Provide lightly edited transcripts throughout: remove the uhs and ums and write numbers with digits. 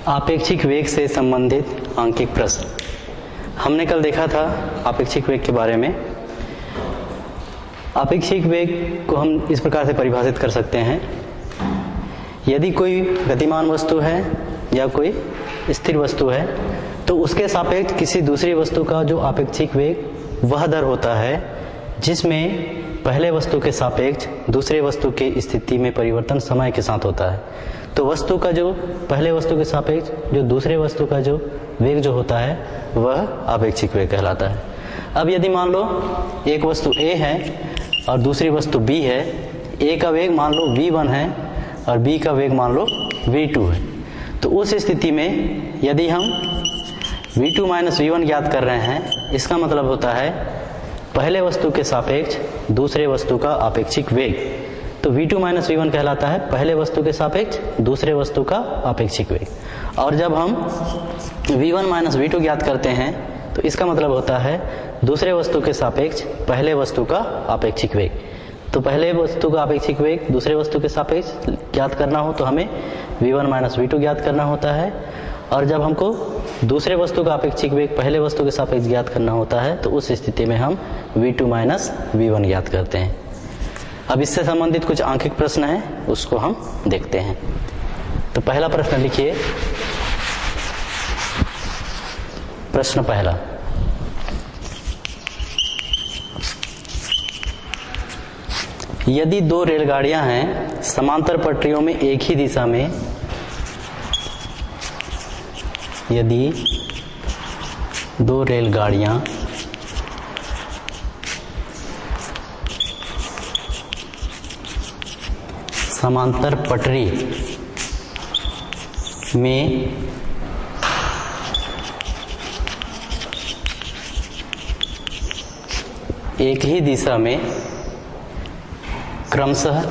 आपेक्षिक वेग से संबंधित आंकिक प्रश्न। हमने कल देखा था आपेक्षिक वेग के बारे में। आपेक्षिक वेग को हम इस प्रकार से परिभाषित कर सकते हैं, यदि कोई गतिमान वस्तु है या कोई स्थिर वस्तु है तो उसके सापेक्ष किसी दूसरी वस्तु का जो आपेक्षिक वेग वह दर होता है जिसमें पहले वस्तु के सापेक्ष दूसरे वस्तु की स्थिति में परिवर्तन समय के साथ होता है। तो वस्तु का जो पहले वस्तु के सापेक्ष जो दूसरे वस्तु का जो वेग जो होता है वह आपेक्षिक वेग कहलाता है। अब यदि मान लो एक वस्तु A है और दूसरी वस्तु B है, A का वेग मान लो v1 है और B का वेग मान लो v2 है, तो उस स्थिति में यदि हम v2 माइनस v1 ज्ञात कर रहे हैं, इसका मतलब होता है पहले वस्तु के सापेक्ष दूसरे वस्तु का आपेक्षिक वेग। तो v2 माइनस v1 कहलाता है पहले वस्तु के सापेक्ष दूसरे वस्तु का आपेक्षिक वेग। और जब हम v1 माइनस v2 ज्ञात करते हैं तो इसका मतलब होता है दूसरे वस्तु के सापेक्ष पहले वस्तु का आपेक्षिक वेग। तो पहले वस्तु का आपेक्षिक वेग दूसरे वस्तु के सापेक्ष ज्ञात करना हो तो हमें v1 माइनस v2 ज्ञात करना होता है, और जब हमको दूसरे वस्तु का आपेक्षिक वेग पहले वस्तु के सापेक्ष ज्ञात करना होता है तो उस स्थिति में हम v2 माइनस v1 ज्ञात करते हैं। अब इससे संबंधित कुछ आंकिक प्रश्न है, उसको हम देखते हैं। तो पहला प्रश्न लिखिए। प्रश्न पहला, यदि दो रेलगाड़ियां हैं समांतर पटरियों में एक ही दिशा में, यदि दो रेलगाड़ियां समांतर पटरी में एक ही दिशा में क्रमशः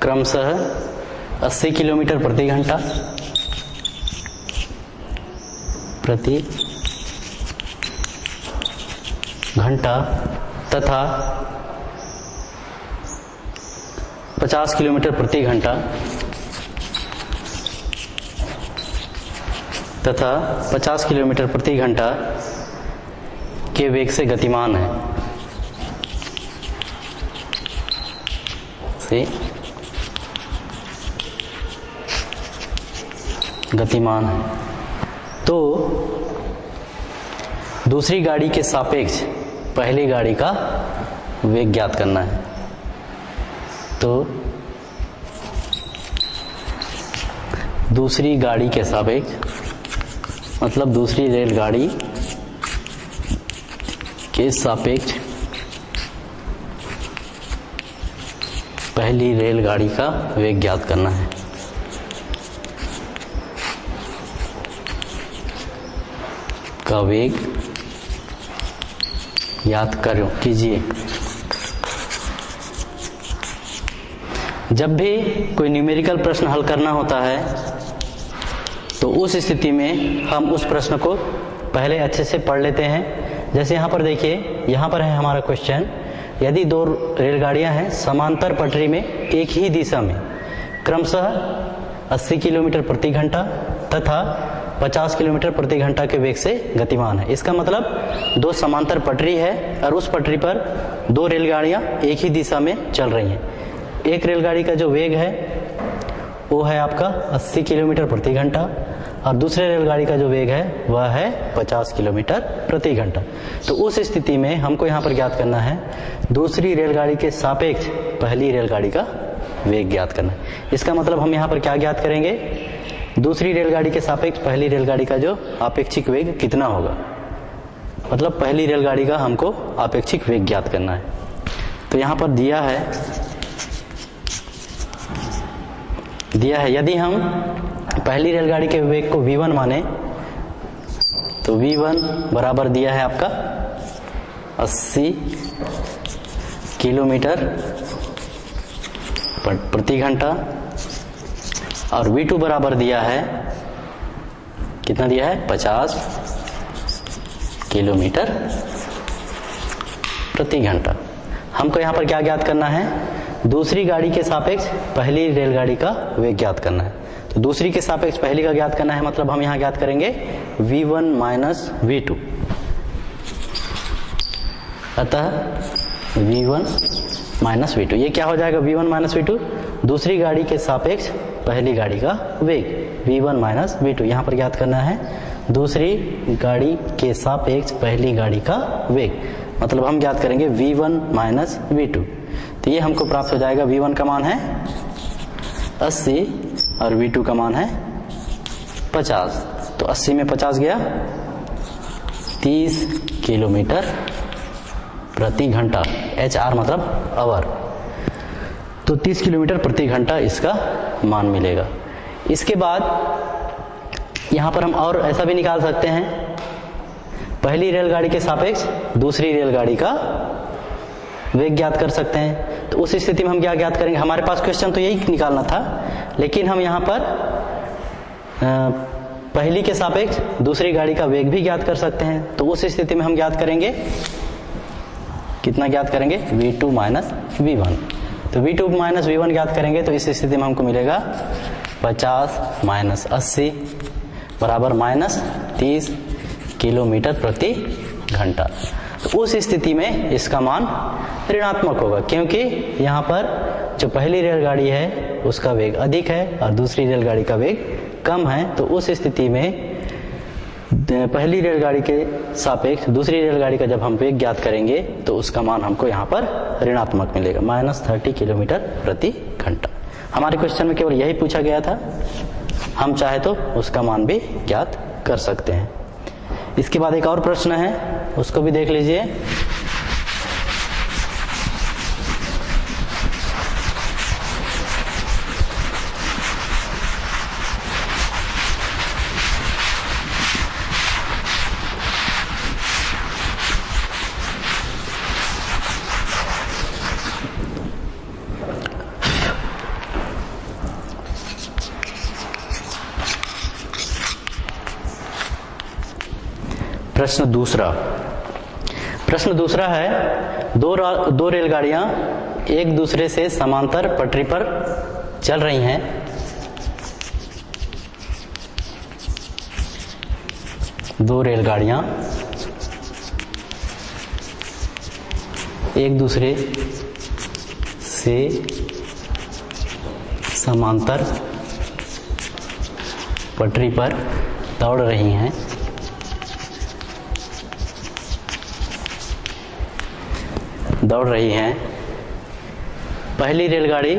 क्रमशः 80 किलोमीटर प्रति घंटा तथा 50 किलोमीटर प्रति घंटा तथा 50 किलोमीटर प्रति घंटा के वेग से गतिमान है। गतिमान है तो दूसरी गाड़ी के सापेक्ष पहली गाड़ी का वेग ज्ञात करना है। तो दूसरी गाड़ी के सापेक्ष मतलब दूसरी रेलगाड़ी के सापेक्ष पहली रेलगाड़ी का वेग ज्ञात करना है। का वेग याद करो कीजिए। जब भी कोई न्यूमेरिकल प्रश्न हल करना होता है तो उस स्थिति में हम उस प्रश्न को पहले अच्छे से पढ़ लेते हैं। जैसे यहाँ पर देखिए, यहाँ पर है हमारा क्वेश्चन, यदि दो रेलगाड़ियां हैं समांतर पटरी में एक ही दिशा में क्रमशः 80 किलोमीटर प्रति घंटा तथा 50 किलोमीटर प्रति घंटा के वेग से गतिमान है। इसका मतलब दो समांतर पटरी है और उस पटरी पर दो रेलगाड़ियां एक ही दिशा में चल रही हैं। एक रेलगाड़ी का जो वेग है वो है आपका 80 किलोमीटर प्रति घंटा और दूसरे रेलगाड़ी का जो वेग है वह है 50 किलोमीटर प्रति घंटा। तो उस स्थिति में हमको यहाँ पर ज्ञात करना है दूसरी रेलगाड़ी के सापेक्ष पहली रेलगाड़ी का वेग ज्ञात करना है। इसका मतलब हम यहाँ पर क्या ज्ञात करेंगे, दूसरी रेलगाड़ी के सापेक्ष पहली रेलगाड़ी का जो आपेक्षिक वेग कितना होगा, मतलब पहली रेलगाड़ी का हमको आपेक्षिक वेग ज्ञात करना है। तो यहाँ पर दिया है यदि हम पहली रेलगाड़ी के वेग को v1 माने तो v1 बराबर दिया है आपका 80 किलोमीटर प्रति घंटा और v2 बराबर दिया है, कितना दिया है, 50 किलोमीटर प्रति घंटा। हमको यहाँ पर क्या ज्ञात करना है, दूसरी गाड़ी के सापेक्ष पहली रेलगाड़ी का वेग ज्ञात करना है। तो दूसरी के सापेक्ष पहली का ज्ञात करना है, मतलब हम यहाँ ज्ञात करेंगे v1 माइनस v2। अतः v1 माइनस v2, ये क्या हो जाएगा v1 माइनस v2, दूसरी गाड़ी के सापेक्ष पहली गाड़ी का वेग v1 माइनस v2। यहाँ पर ज्ञात करना है दूसरी गाड़ी के सापेक्ष पहली गाड़ी का वेग, मतलब हम ज्ञात करेंगे v1 माइनस v2। तो ये हमको प्राप्त हो जाएगा, v1 का मान है 80 और v2 का मान है 50। तो 80 में 50 गया 30 किलोमीटर प्रति घंटा, HR मतलब आवर, तो 30 किलोमीटर प्रति घंटा इसका मान मिलेगा। इसके बाद यहाँ पर हम और ऐसा भी निकाल सकते हैं, पहली रेलगाड़ी के सापेक्ष दूसरी रेलगाड़ी का वेग ज्ञात कर सकते हैं। तो उस स्थिति में हम क्या ज्ञात करेंगे, हमारे पास क्वेश्चन तो यही निकालना था, लेकिन हम यहाँ पर पहली के सापेक्ष दूसरी गाड़ी का वेग भी ज्ञात कर सकते हैं। तो उस स्थिति में हम ज्ञात करेंगे, कितना ज्ञात करेंगे, v2 माइनस v1। तो v2 माइनस v1 ज्ञात करेंगे तो इस स्थिति में हमको मिलेगा 50 माइनस 80 बराबर माइनस 30 किलोमीटर प्रति घंटा। तो उस स्थिति में इसका मान ऋणात्मक होगा, क्योंकि यहाँ पर जो पहली रेलगाड़ी है उसका वेग अधिक है और दूसरी रेलगाड़ी का वेग कम है। तो उस स्थिति में पहली रेलगाड़ी के सापेक्ष दूसरी रेलगाड़ी का जब हम वेग ज्ञात करेंगे तो उसका मान हमको यहाँ पर ऋणात्मक मिलेगा, माइनस 30 किलोमीटर प्रति घंटा। हमारे क्वेश्चन में केवल यही पूछा गया था, हम चाहे तो उसका मान भी ज्ञात कर सकते हैं। इसके बाद एक और प्रश्न है, उसको भी देख लीजिए। प्रश्न दूसरा है, दो रेलगाड़ियां एक दूसरे से समांतर पटरी पर चल रही हैं। दो रेलगाड़ियां एक दूसरे से समांतर पटरी पर दौड़ रही हैं। पहली रेलगाड़ी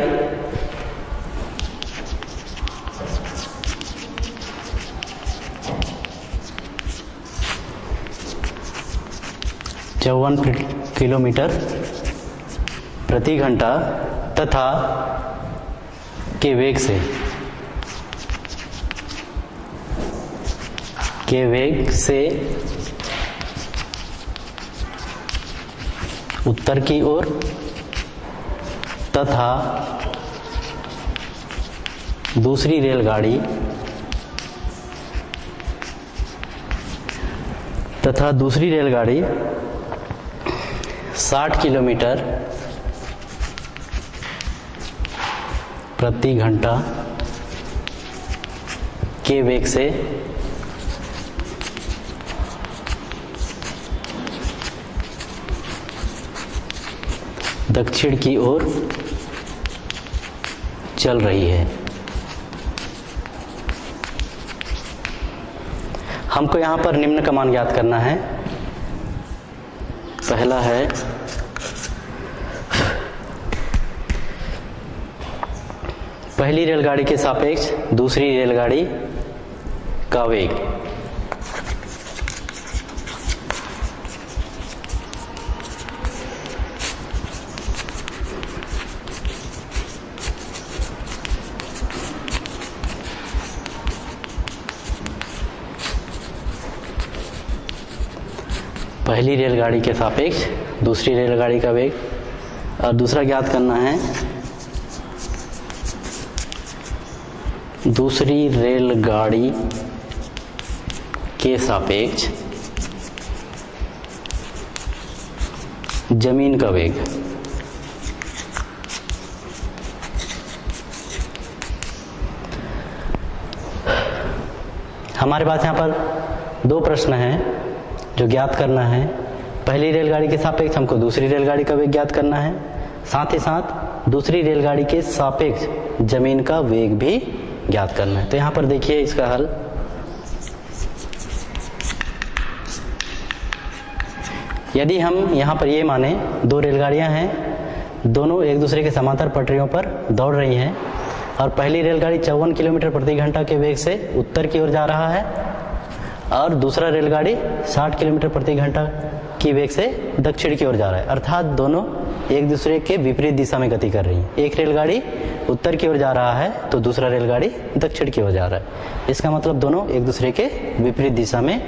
चौवन किलोमीटर प्रति घंटा तथा के वेग से उत्तर की ओर तथा दूसरी रेलगाड़ी 60 किलोमीटर प्रति घंटा के वेग से दक्षिण की ओर चल रही है। हमको यहां पर निम्न का मान ज्ञात करना है। पहला है पहली रेलगाड़ी के सापेक्ष दूसरी रेलगाड़ी का वेग। पहली रेलगाड़ी के सापेक्ष दूसरी रेलगाड़ी का वेग, और दूसरा ज्ञात करना है दूसरी रेलगाड़ी के सापेक्ष जमीन का वेग। हमारे पास यहाँ पर दो प्रश्न हैं जो ज्ञात करना है। पहली रेलगाड़ी के सापेक्ष हमको दूसरी रेलगाड़ी का वेग ज्ञात करना है, साथ ही साथ दूसरी रेलगाड़ी के सापेक्ष जमीन का वेग भी ज्ञात करना है। तो यहाँ पर देखिए इसका हल। यदि हम यहाँ पर ये माने दो रेलगाड़ियाँ हैं, दोनों एक दूसरे के समांतर पटरियों पर दौड़ रही हैं और पहली रेलगाड़ी 54 किलोमीटर प्रति घंटा के वेग से उत्तर की ओर जा रहा है और दूसरा रेलगाड़ी 60 किलोमीटर प्रति घंटा की वेग से दक्षिण की ओर जा रहा है, अर्थात दोनों एक दूसरे के विपरीत दिशा में गति कर रही है। एक रेलगाड़ी उत्तर की ओर जा रहा है तो दूसरा रेलगाड़ी दक्षिण की ओर जा रहा है। इसका मतलब दोनों एक दूसरे के विपरीत दिशा में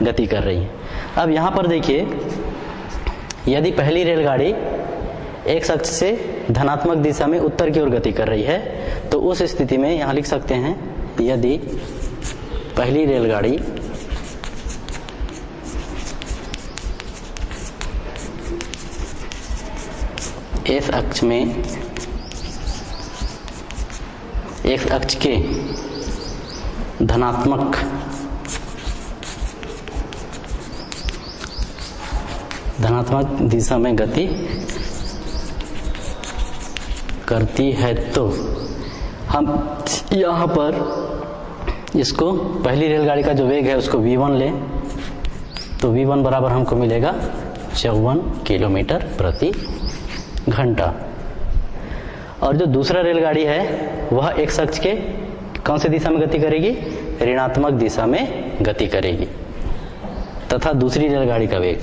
गति कर रही है। अब यहाँ पर देखिए, यदि पहली रेलगाड़ी एक अक्ष से धनात्मक दिशा में उत्तर की ओर गति कर रही है तो उस स्थिति में यहाँ लिख सकते हैं, यदि पहली रेलगाड़ी इस अक्ष में एक अक्ष के धनात्मक दिशा में गति करती है तो हम यहाँ पर इसको पहली रेलगाड़ी का जो वेग है उसको v1 लें तो v1 बराबर हमको मिलेगा 54 किलोमीटर प्रति घंटा। और जो दूसरा रेलगाड़ी है वह एक अक्ष के कौन सी दिशा में गति करेगी? ऋणात्मक दिशा में गति करेगी तथा दूसरी रेलगाड़ी का वेग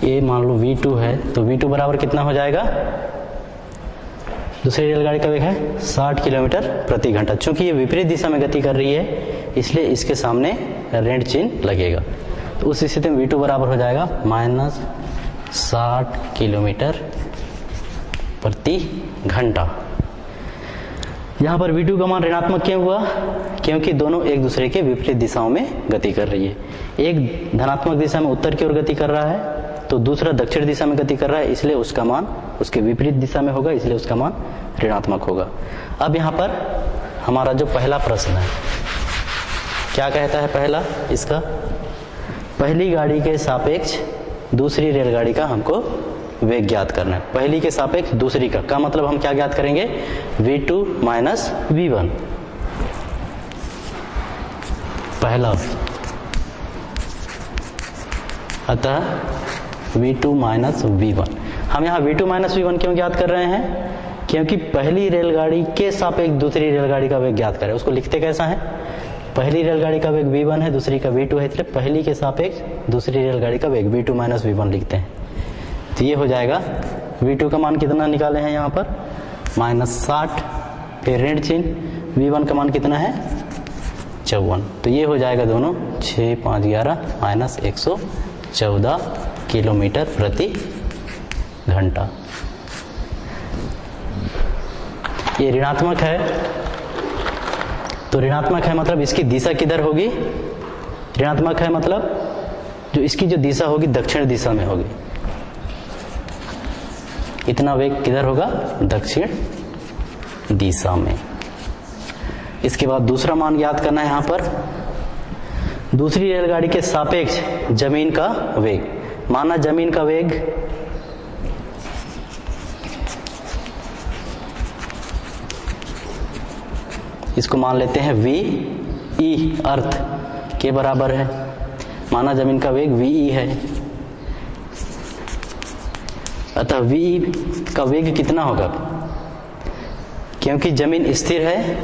ये मान लो v2 है तो v2 बराबर कितना हो जाएगा? दूसरी रेलगाड़ी का वेग है 60 किलोमीटर प्रति घंटा। चूंकि ये विपरीत दिशा में गति कर रही है इसलिए इसके सामने ऋण चिन्ह लगेगा। तो उस स्थिति में v2 बराबर हो जाएगा -60 किलोमीटर प्रति घंटा। यहाँ पर v2 का मान ऋणात्मक क्यों हुआ? क्योंकि दोनों एक दूसरे के विपरीत दिशाओं में गति कर रही है। एक धनात्मक दिशा में उत्तर की ओर गति कर रहा है तो दूसरा दक्षिण दिशा में गति कर रहा है, इसलिए उसका मान उसके विपरीत दिशा में होगा, इसलिए उसका मान ऋणात्मक होगा। अब यहाँ पर हमारा जो पहला प्रश्न है क्या कहता है? पहला इसका पहली गाड़ी के सापेक्ष दूसरी रेलगाड़ी का हमको वेग ज्ञात करना है। पहली के सापेक्ष दूसरी का मतलब हम क्या ज्ञात करेंगे? v2 minus v1। पहला, अतः v2 माइनस v1। हम यहाँ v2 माइनस v1 क्यों ज्ञात कर रहे हैं? क्योंकि पहली रेलगाड़ी के सापेक्ष दूसरी रेलगाड़ी का वेग ज्ञात करें। उसको लिखते कैसा है? पहली रेलगाड़ी का वेग v1 है, दूसरी का v2 है, इसलिए पहली के सापेक्ष दूसरी रेलगाड़ी का वेग v2 माइनस v1 लिखते हैं। तो ये हो जाएगा, v2 का मान कितना निकाले हैं यहाँ पर? -60, फिर ऋण चिन्ह, v1 का मान कितना है? 54। तो ये हो जाएगा दोनों 6, 5, 11 -114 किलोमीटर प्रति घंटा। ये ऋणात्मक है तो ऋणात्मक है मतलब इसकी दिशा किधर होगी? ऋणात्मक है मतलब जो इसकी जो दिशा होगी दक्षिण दिशा में होगी। इतना वेग किधर होगा? दक्षिण दिशा में। इसके बाद दूसरा मान याद करना है। यहाँ पर दूसरी रेलगाड़ी के सापेक्ष जमीन का वेग, माना जमीन का वेग इसको मान लेते हैं VE अर्थ के बराबर है। माना जमीन का वेग VE है, अतः VE का वेग कितना होगा? क्योंकि जमीन स्थिर है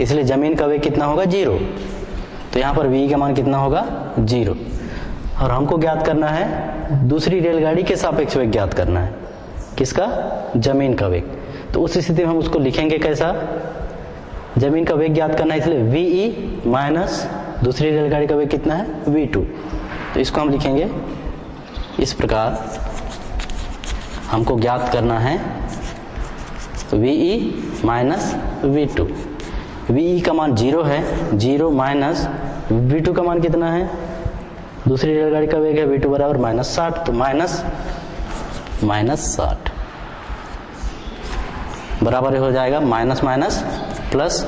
इसलिए जमीन का वेग कितना होगा? 0। तो यहाँ पर VE का मान कितना होगा? 0। और हमको ज्ञात करना है दूसरी रेलगाड़ी के सापेक्ष वेग ज्ञात करना है। किसका? जमीन का वेग। तो उस स्थिति में हम उसको लिखेंगे कैसा? जमीन का वेग ज्ञात करना है इसलिए VE माइनस दूसरी रेलगाड़ी का वेग कितना है? V2। तो इसको हम लिखेंगे इस प्रकार, हमको ज्ञात करना है VE माइनस V2। VE का मान 0 है, 0 माइनस V2 का मान कितना है? दूसरी रेलगाड़ी का वेग है V2 बराबर -60, तो -60 बराबर हो जाएगा माइनस माइनस प्लस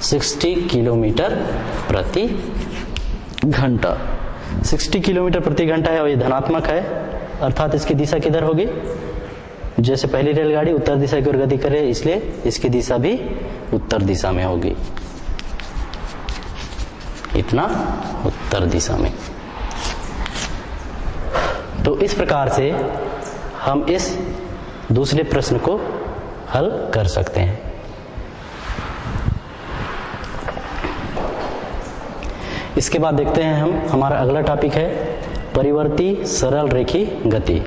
60 किलोमीटर प्रति घंटा। 60 किलोमीटर प्रति घंटा है और ये धनात्मक है, अर्थात इसकी दिशा किधर होगी? जैसे पहली रेलगाड़ी उत्तर दिशा की ओर गति करे, इसलिए इसकी दिशा भी उत्तर दिशा में होगी, इतना उत्तर दिशा में। तो इस प्रकार से हम इस दूसरे प्रश्न को हल कर सकते हैं। इसके बाद देखते हैं हम, हमारा अगला टॉपिक है परिवर्ती सरल रेखी गति।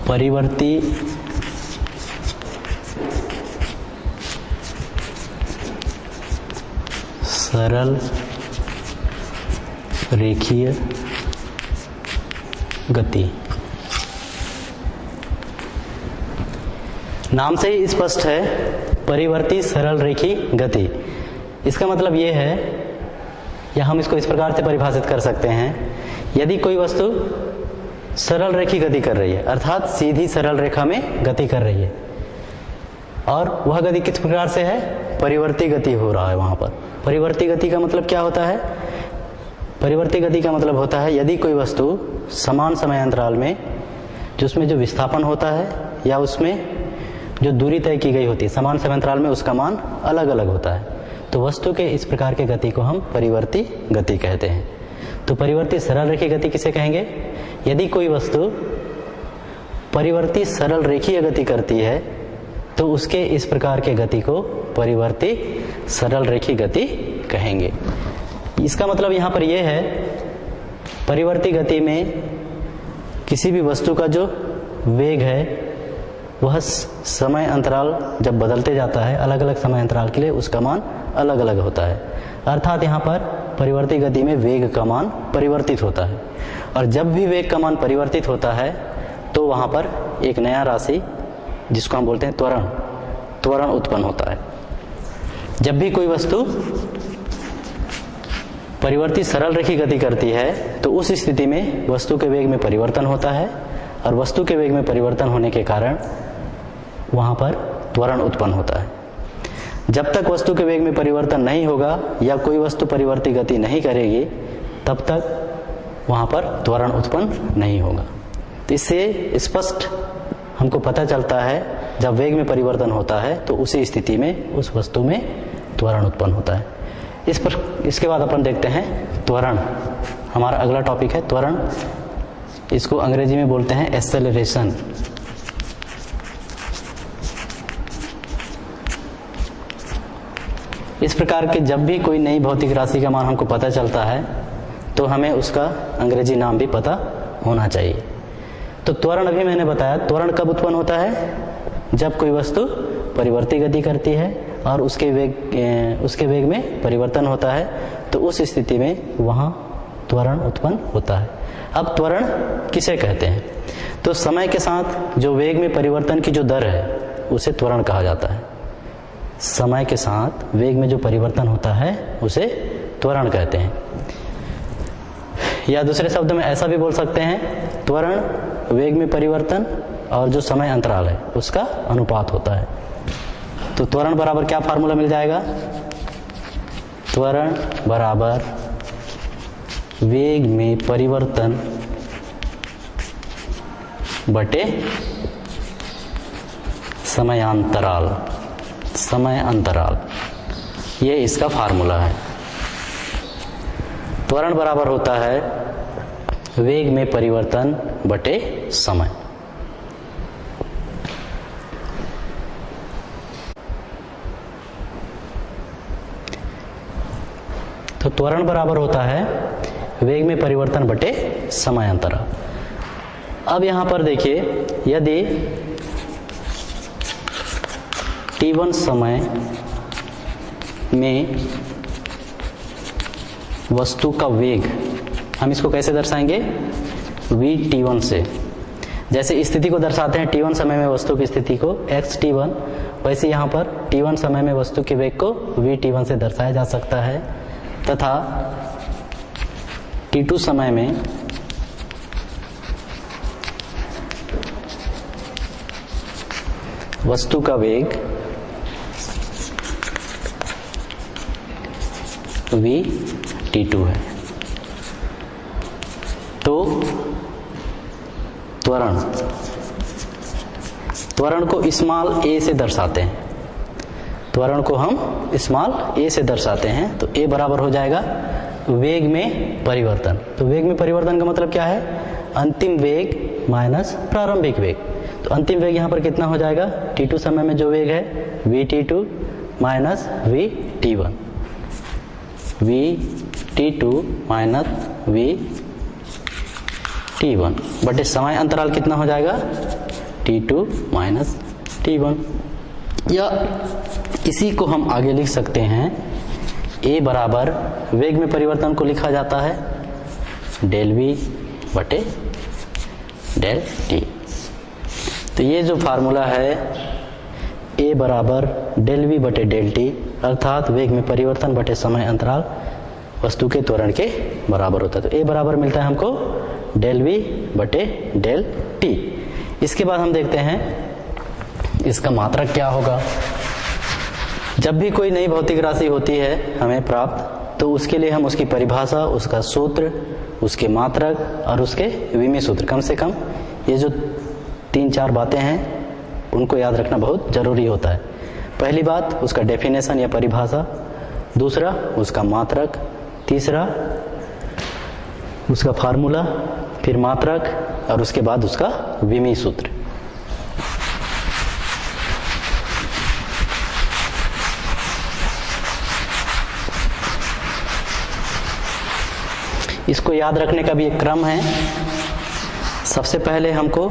परिवर्ती सरल रेखीय गति। नाम से ही स्पष्ट है, परिवर्ती सरल रेखी गति। इसका मतलब ये है, या हम इसको इस प्रकार से परिभाषित कर सकते हैं, यदि कोई वस्तु सरल रेखी गति कर रही है, अर्थात सीधी सरल रेखा में गति कर रही है, और वह गति किस प्रकार से है? परिवर्ती गति हो रहा है वहां पर। परिवर्ती गति का मतलब क्या होता है? परिवर्ती गति का मतलब होता है यदि कोई वस्तु समान समय अंतराल में, जिसमें जो विस्थापन होता है या उसमें जो दूरी तय की गई होती है समान समय अंतराल में, उसका मान अलग अलग होता है, तो वस्तु के इस प्रकार के गति को हम परिवर्ती गति कहते हैं। तो परिवर्ती सरल रेखी गति किसे कहेंगे? यदि कोई वस्तु परिवर्ती सरल रेखीय गति करती है तो उसके इस प्रकार के गति को परिवर्ती सरल रेखी गति कहेंगे। इसका मतलब यहाँ पर यह है, परिवर्ती गति में किसी भी वस्तु का जो वेग है वह समय अंतराल जब बदलते जाता है, अलग अलग समय अंतराल के लिए उसका मान अलग अलग होता है। अर्थात यहाँ पर परिवर्ती गति में वेग का मान परिवर्तित होता है, और जब भी वेग का मान परिवर्तित होता है तो वहाँ पर एक नया राशि जिसको हम बोलते हैं त्वरण उत्पन्न होता है। जब भी कोई वस्तु परिवर्ती सरल रेखी गति करती है तो उस स्थिति में वस्तु के वेग में परिवर्तन होता है, और वस्तु के वेग में परिवर्तन होने के कारण वहाँ पर त्वरण उत्पन्न होता है। जब तक वस्तु के वेग में परिवर्तन नहीं होगा या कोई वस्तु परिवर्ती गति नहीं करेगी, तब तक वहाँ पर त्वरण उत्पन्न नहीं होगा। तो इससे स्पष्ट हमको पता चलता है, जब वेग में परिवर्तन होता है तो उसी स्थिति में उस वस्तु में त्वरण उत्पन्न होता है। इसके बाद अपन देखते हैं त्वरण। हमारा अगला टॉपिक है त्वरण। इसको अंग्रेजी में बोलते हैं एक्सेलरेशन। इस प्रकार के जब भी कोई नई भौतिक राशि का मान हमको पता चलता है तो हमें उसका अंग्रेजी नाम भी पता होना चाहिए। तो त्वरण अभी मैंने बताया, त्वरण कब उत्पन्न होता है? जब कोई वस्तु परिवर्ती गति करती है और उसके वेग में परिवर्तन होता है, तो उस स्थिति में वहाँ त्वरण उत्पन्न होता है। अब त्वरण किसे कहते हैं? तो समय के साथ जो वेग में परिवर्तन की जो दर है उसे त्वरण कहा जाता है। समय के साथ वेग में जो परिवर्तन होता है उसे त्वरण कहते हैं। या दूसरे शब्द में ऐसा भी बोल सकते हैं, त्वरण वेग में परिवर्तन और जो समय अंतराल है उसका अनुपात होता है। तो त्वरण बराबर क्या फार्मूला मिल जाएगा? त्वरण बराबर वेग में परिवर्तन बटे समयांतराल। समय अंतराल, ये इसका फार्मूला है। त्वरण बराबर होता है वेग में परिवर्तन बटे समय। तो त्वरण बराबर होता है वेग में परिवर्तन बटे समय अंतराल। अब यहां पर देखिए, यदि t1 समय में वस्तु का वेग, हम इसको कैसे दर्शाएंगे, vt1 से। जैसे स्थिति को दर्शाते हैं t1 समय में वस्तु की स्थिति को xt1, वैसे यहाँ पर t1 समय में वस्तु के वेग को vt1 से दर्शाया जा सकता है। तथा t2 समय में वस्तु का वेग vt2 है। तो त्वरण को स्मॉल a से दर्शाते हैं, त्वरण को हम स्मॉल a से दर्शाते हैं। तो a बराबर हो जाएगा वेग में परिवर्तन। तो वेग में परिवर्तन का मतलब क्या है, अंतिम वेग माइनस प्रारंभिक वेग। तो अंतिम वेग यहाँ पर कितना हो जाएगा, t2 समय में जो वेग है vt2 minus vt1, vt2 minus vt1 बटे समय अंतराल कितना हो जाएगा, t2 माइनस t1। या इसी को हम आगे लिख सकते हैं, a बराबर वेग में परिवर्तन को लिखा जाता है डेल v बटे डेल t। तो ये जो फार्मूला है a बराबर डेल v बटे डेल t, अर्थात वेग में परिवर्तन बटे समय अंतराल वस्तु के त्वरण के बराबर होता है। तो a बराबर मिलता है हमको डेल v बटे डेल t। इसके बाद हम देखते हैं इसका मात्रक क्या होगा। जब भी कोई नई भौतिक राशि होती है हमें प्राप्त, तो उसके लिए हम उसकी परिभाषा, उसका सूत्र, उसके मात्रक और उसके विमीय सूत्र, कम से कम ये जो 3-4 बातें हैं उनको याद रखना बहुत जरूरी होता है। पहली बात उसका डेफिनेशन या परिभाषा, दूसरा उसका मात्रक, तीसरा उसका फार्मूला, फिर मात्रक और उसके बाद उसका विमीय सूत्र। इसको याद रखने का भी एक क्रम है। सबसे पहले हमको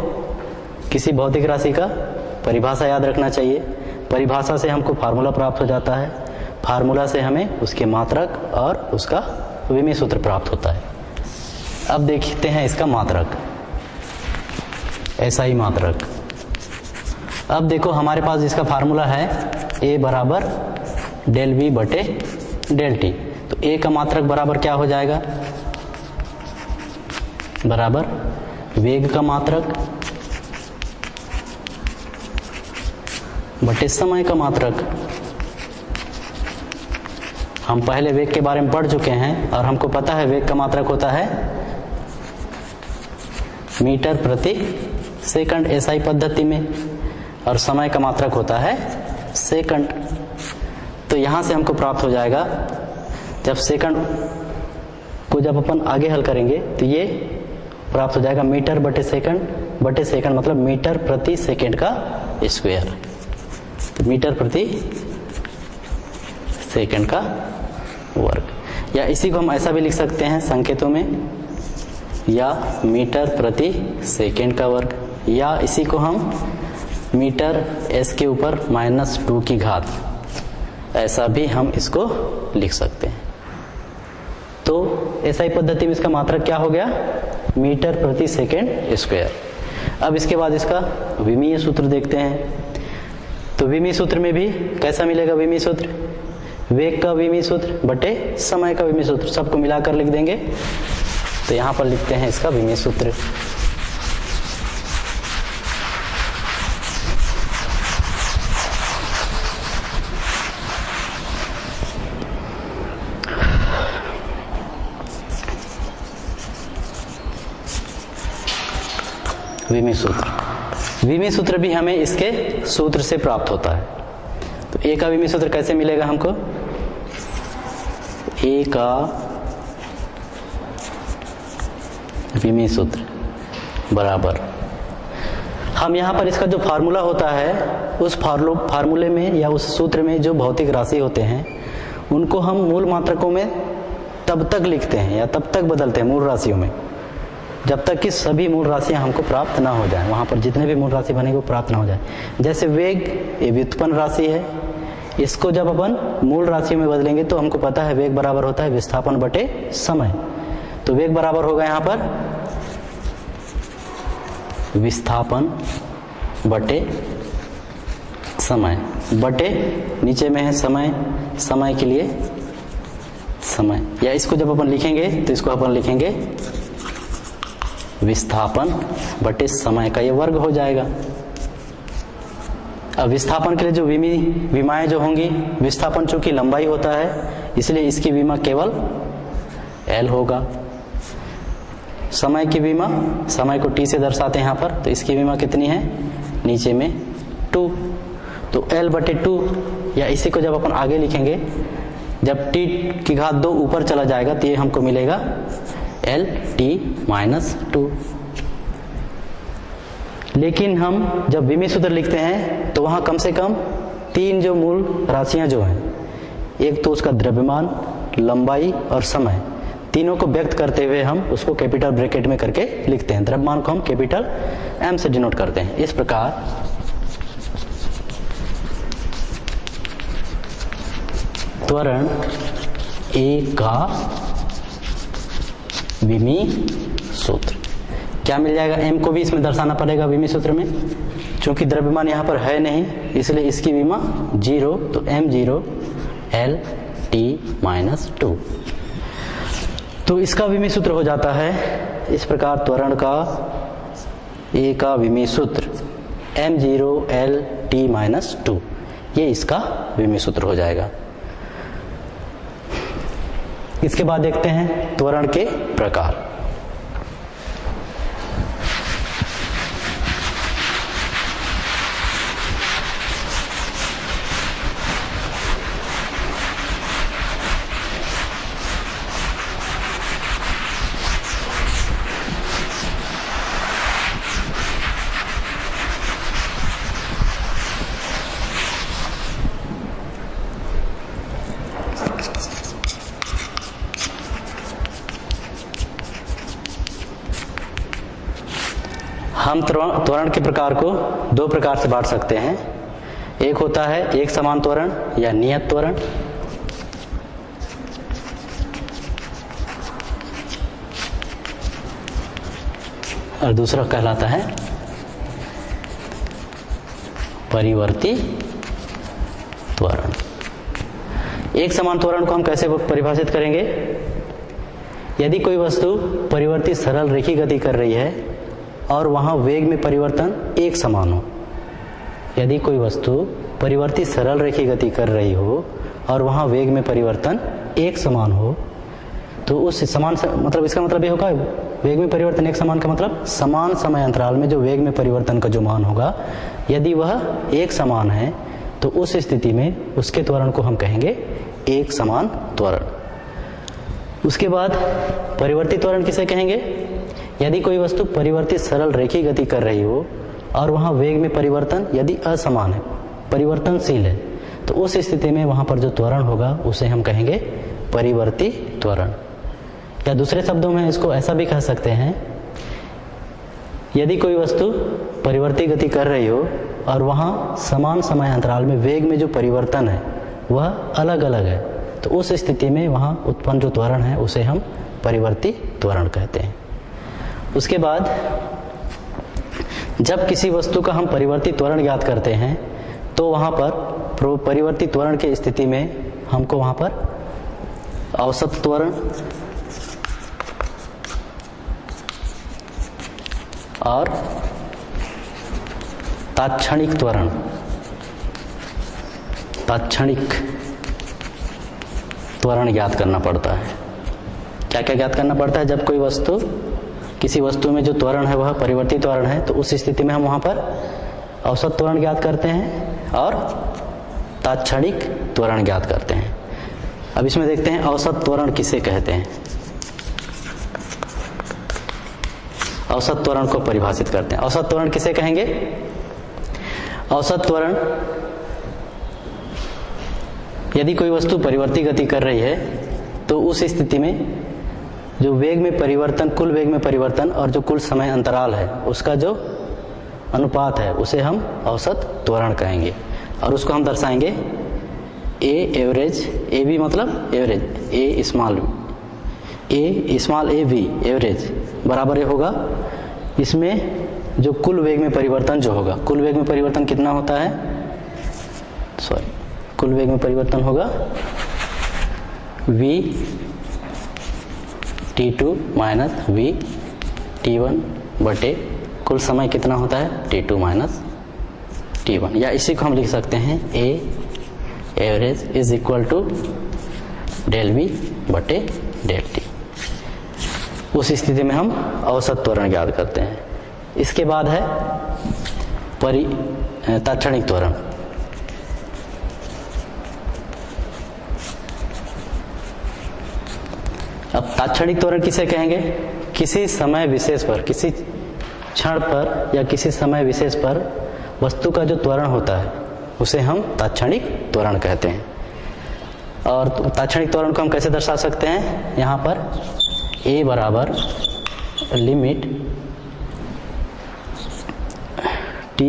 किसी भौतिक राशि का परिभाषा याद रखना चाहिए, परिभाषा से हमको फार्मूला प्राप्त हो जाता है, फार्मूला से हमें उसके मात्रक और उसका विमीय सूत्र प्राप्त होता है। अब देखते हैं इसका मात्रक, ऐसा ही मात्रक। अब देखो हमारे पास इसका फार्मूला है a बराबर डेल v बटे डेल t। तो a का मात्रक बराबर क्या हो जाएगा, बराबर वेग का मात्रक बटे समय का मात्रक। हम पहले वेग के बारे में पढ़ चुके हैं और हमको पता है वेग का मात्रक होता है मीटर प्रति सेकंड एसआई पद्धति में, और समय का मात्रक होता है सेकंड। तो यहां से हमको प्राप्त हो जाएगा, जब सेकंड को जब अपन आगे हल करेंगे तो ये प्राप्त हो जाएगा मीटर बटे सेकंड मतलब मीटर प्रति सेकंड का स्क्वायर। तो मीटर प्रति सेकंड का वर्ग, या इसी को हम ऐसा भी लिख सकते हैं संकेतों में, या मीटर प्रति सेकंड का वर्ग, या इसी को हम मीटर s के ऊपर -2 की घात, ऐसा भी हम इसको लिख सकते हैं। तो एसआई पद्धति में इसका मात्रक क्या हो गया, मीटर प्रति सेकंड स्क्वायर। अब इसके बाद इसका विमीय सूत्र देखते हैं। तो विमीय सूत्र में भी कैसा मिलेगा विमीय सूत्र, वेग का विमीय सूत्र बटे समय का विमीय सूत्र, सबको मिलाकर लिख देंगे। तो यहां पर लिखते हैं इसका विमीय सूत्र। विमीय सूत्र, विमीय सूत्र भी हमें इसके सूत्र से प्राप्त होता है। तो ए का विमीय सूत्र कैसे मिलेगा हमको, ए का विमीय सूत्र बराबर, हम यहाँ पर इसका जो फार्मूला होता है उस फार्मूले में या उस सूत्र में जो भौतिक राशि होते हैं उनको हम मूल मात्रकों में तब तक लिखते हैं या तब तक बदलते हैं मूल राशियों में जब तक कि सभी मूल राशियां हमको प्राप्त ना हो जाए, वहां पर जितने भी मूल राशि बनेगी वो प्राप्त ना हो जाए। जैसे वेग, ये व्युत्पन्न राशि है, इसको जब अपन मूल राशि में बदलेंगे तो हमको पता है वेग बराबर होता है विस्थापन बटे समय। तो वेग बराबर होगा यहां पर विस्थापन बटे समय, बटे नीचे में है समय, समय के लिए समय, या इसको जब अपन लिखेंगे तो इसको अपन लिखेंगे विस्थापन बटे समय का ये वर्ग हो जाएगा। अब विस्थापन के लिए जो विमाएं जो होंगी, विस्थापन चूंकि लंबाई होता है इसलिए इसकी विमा केवल L होगा। समय की विमा, समय को T से दर्शाते हैं यहाँ पर, तो इसकी विमा कितनी है नीचे में 2, तो L बटे 2, या इसी को जब अपन आगे लिखेंगे जब T की घात 2 ऊपर चला जाएगा तो ये हमको मिलेगा LT-2। लेकिन हम जब विमी सूत्र लिखते हैं तो वहां कम से कम 3 जो मूल राशियां जो हैं, एक तो उसका द्रव्यमान, लंबाई और समय, तीनों को व्यक्त करते हुए हम उसको कैपिटल ब्रैकेट में करके लिखते हैं। द्रव्यमान को हम कैपिटल M से डिनोट करते हैं। इस प्रकार त्वरण A का विमी सूत्र क्या मिल जाएगा, M को भी इसमें दर्शाना पड़ेगा विमी सूत्र में, क्योंकि द्रव्यमान यहाँ पर है नहीं इसलिए इसकी विमा 0, तो M0 LT-2। तो इसका विमी सूत्र हो जाता है इस प्रकार, त्वरण का A का विमी सूत्र M0 LT-2, ये इसका विमी सूत्र हो जाएगा। इसके बाद देखते हैं त्वरण के प्रकार। हम त्वरण के प्रकार को 2 प्रकार से बांट सकते हैं। एक होता है एक समान त्वरण या नियत त्वरण, और दूसरा कहलाता है परिवर्ती त्वरण। एक समान त्वरण को हम कैसे परिभाषित करेंगे, यदि कोई वस्तु परिवर्ती सरल रेखीय गति कर रही है और वहां वेग में परिवर्तन एक समान हो, यदि कोई वस्तु परिवर्ती सरल रेखीय गति कर रही हो और वहां वेग में परिवर्तन एक समान हो, तो उस समान मतलब इसका मतलब ये होगा वेग में परिवर्तन एक समान का मतलब समान समय अंतराल में जो वेग में परिवर्तन का जो मान होगा यदि वह एक समान है तो उस स्थिति में उसके त्वरण को हम कहेंगे एक समान त्वरण। उसके बाद परिवर्ती त्वरण किसे कहेंगे, यदि कोई वस्तु परिवर्ती सरल रेखीय गति कर रही हो और वहां वेग में परिवर्तन यदि असमान है, परिवर्तनशील है, तो उस स्थिति में वहां पर जो त्वरण होगा उसे हम कहेंगे परिवर्ती त्वरण। या दूसरे शब्दों में इसको ऐसा भी कह सकते हैं, यदि कोई वस्तु परिवर्ती गति कर रही हो और वहां समान समय अंतराल में वेग में जो परिवर्तन है वह अलग अलग है, तो उस स्थिति में वहां उत्पन्न जो त्वरण है उसे हम परिवर्ती त्वरण कहते हैं। उसके बाद जब किसी वस्तु का हम परिवर्ती त्वरण ज्ञात करते हैं तो वहां पर परिवर्ती त्वरण की स्थिति में हमको वहां पर औसत त्वरण और तात्क्षणिक त्वरण, तात्क्षणिक त्वरण ज्ञात करना पड़ता है। क्या क्या ज्ञात करना पड़ता है, जब कोई वस्तु किसी वस्तु में जो त्वरण है वह परिवर्ती त्वरण है तो उस स्थिति में हम वहां पर औसत त्वरण ज्ञात करते हैं और तात्क्षणिक त्वरण ज्ञात करते हैं। अब इसमें देखते हैं औसत त्वरण किसे कहते हैं। औसत त्वरण को परिभाषित करते हैं। औसत त्वरण किसे कहेंगे, औसत त्वरण यदि कोई वस्तु परिवर्ती गति कर रही है तो उस स्थिति में जो वेग में परिवर्तन, कुल वेग में परिवर्तन और जो कुल समय अंतराल है उसका जो अनुपात है उसे हम औसत त्वरण कहेंगे, और उसको हम दर्शाएंगे ए एवरेज, ए बी मतलब average, A small A V average बराबर ये होगा इसमें जो कुल वेग में परिवर्तन जो होगा, कुल वेग में परिवर्तन कितना होता है, कुल वेग में परिवर्तन होगा v t2 minus v t1 बटे कुल समय कितना होता है t2 माइनस t1, या इसी को हम लिख सकते हैं a average is equal to del v बटे डेल t। उस स्थिति में हम औसत त्वरण ज्ञात करते हैं। इसके बाद है तात्क्षणिक त्वरण। अब तात्क्षणिक त्वरण किसे कहेंगे, किसी समय विशेष पर, किसी क्षण पर या किसी समय विशेष पर वस्तु का जो त्वरण होता है उसे हम तात्क्षणिक त्वरण कहते हैं। और तात्क्षणिक त्वरण को हम कैसे दर्शा सकते हैं, यहाँ पर a बराबर limit t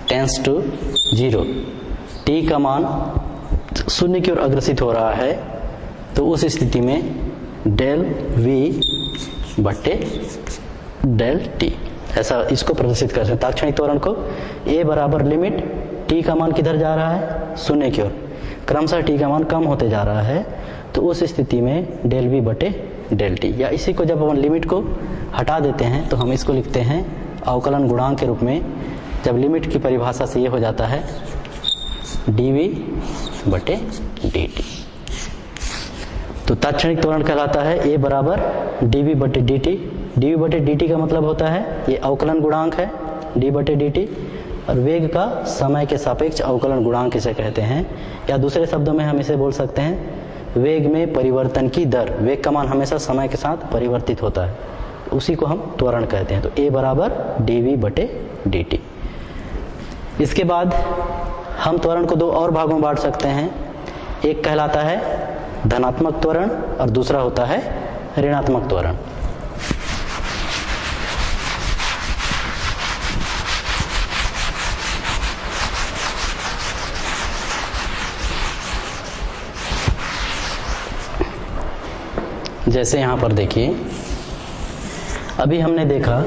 tends to 0, t का मान शून्य की ओर अग्रसित हो रहा है, तो उस स्थिति में डेल v बट्टे डेल t, ऐसा इसको प्रदर्शित कर सकते हैं तात्क्षणिक त्वरण को। a बराबर लिमिट t का मान किधर जा रहा है, शून्य की ओर, क्रमशः t का मान कम होते जा रहा है, तो उस स्थिति में डेल v बटे डेल t, या इसी को जब हम लिमिट को हटा देते हैं तो हम इसको लिखते हैं अवकलन गुणांक के रूप में। जब लिमिट की परिभाषा से ये हो जाता है dv बटे dt, तो तात्क्षणिक त्वरण कहलाता है a बराबर dv बटे dt। dv बटे dt का मतलब होता है ये अवकलन गुणांक है d बटे dt, और वेग का समय के सापेक्ष अवकलन गुणांक इसे कहते हैं, या दूसरे शब्दों में हम इसे बोल सकते हैं वेग में परिवर्तन की दर। वेग का मान हमेशा समय के साथ परिवर्तित होता है, उसी को हम त्वरण कहते हैं। तो a बराबर dv बटे dt। इसके बाद हम त्वरण को दो और भागों में बांट सकते हैं, एक कहलाता है धनात्मक त्वरण और दूसरा होता है ऋणात्मक त्वरण। जैसे यहां पर देखिए, अभी हमने देखा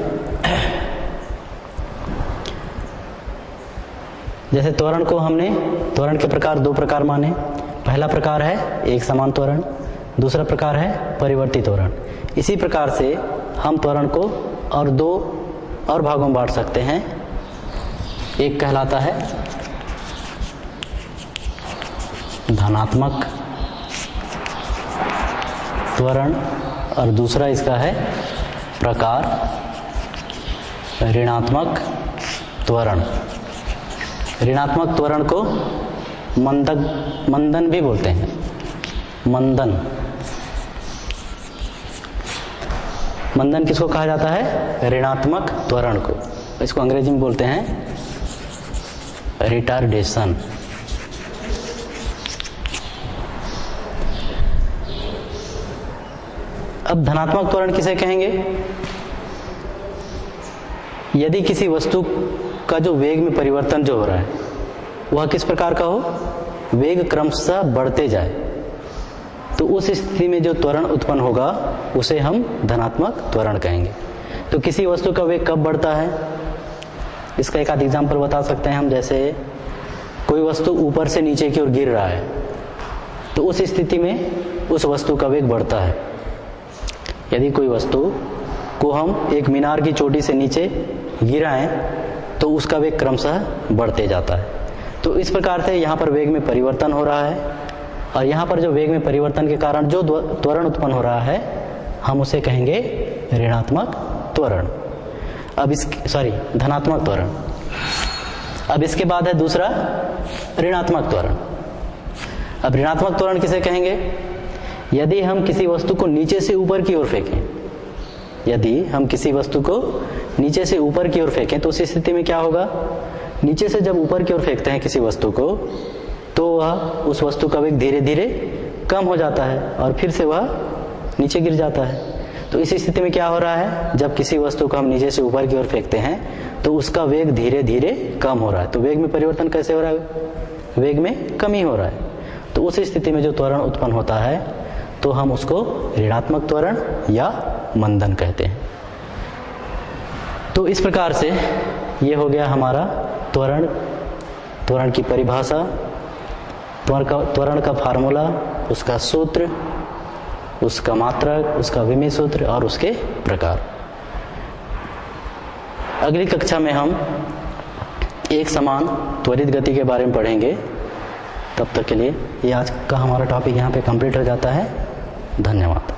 जैसे त्वरण को हमने, त्वरण के प्रकार दो प्रकार माने। पहला प्रकार है एक समान त्वरण, दूसरा प्रकार है परिवर्ती त्वरण। इसी प्रकार से हम त्वरण को और दो और भागों में बांट सकते हैं, एक कहलाता है धनात्मक त्वरण और दूसरा इसका है प्रकार ऋणात्मक त्वरण। ऋणात्मक त्वरण को मंदन भी बोलते हैं, मंदन किसको कहा जाता है, ऋणात्मक त्वरण को। इसको अंग्रेजी में बोलते हैं रिटार्डेशन। अब धनात्मक त्वरण किसे कहेंगे, यदि किसी वस्तु का जो वेग में परिवर्तन जो हो रहा है वह किस प्रकार का हो, वेग क्रमशः बढ़ते जाए, तो उस स्थिति में जो त्वरण उत्पन्न होगा उसे हम धनात्मक त्वरण कहेंगे। तो किसी वस्तु का वेग कब बढ़ता है, इसका एक आध एग्जाम्पल बता सकते हैं हम। जैसे कोई वस्तु ऊपर से नीचे की ओर गिर रहा है, तो उस स्थिति में उस वस्तु का वेग बढ़ता है। यदि कोई वस्तु को हम एक मीनार की चोटी से नीचे गिराएं तो उसका वेग क्रमशः बढ़ते जाता है। तो इस प्रकार से यहाँ पर वेग में परिवर्तन हो रहा है, और यहाँ पर जो वेग में परिवर्तन के कारण जो त्वरण उत्पन्न हो रहा है हम उसे कहेंगे ऋणात्मक त्वरण। अब धनात्मक त्वरण। अब इसके बाद है दूसरा ऋणात्मक त्वरण। अब ऋणात्मक त्वरण किसे कहेंगे, यदि हम किसी वस्तु को नीचे से ऊपर की ओर फेंकें, यदि हम किसी वस्तु को नीचे से ऊपर की ओर फेंकें तो उस स्थिति में क्या होगा, नीचे से जब ऊपर की ओर फेंकते हैं किसी वस्तु को तो वह उस वस्तु का वेग धीरे धीरे कम हो जाता है और फिर से वह नीचे गिर जाता है। तो इस स्थिति में क्या हो रहा है, जब किसी वस्तु को हम नीचे से ऊपर की ओर फेंकते हैं तो उसका वेग धीरे धीरे कम हो रहा है। तो वेग में परिवर्तन कैसे हो रहा है, वेग में कमी हो रहा है। तो उस स्थिति में जो त्वरण उत्पन्न होता है तो हम उसको ऋणात्मक त्वरण या मंदन कहते हैं। तो इस प्रकार से ये हो गया हमारा त्वरण की परिभाषा, त्वरण का फार्मूला, उसका सूत्र, उसका मात्रक, उसका विमीय सूत्र और उसके प्रकार। अगली कक्षा में हम एक समान त्वरित गति के बारे में पढ़ेंगे। तब तक के लिए ये आज का हमारा टॉपिक यहाँ पे कंप्लीट हो जाता है। धन्यवाद।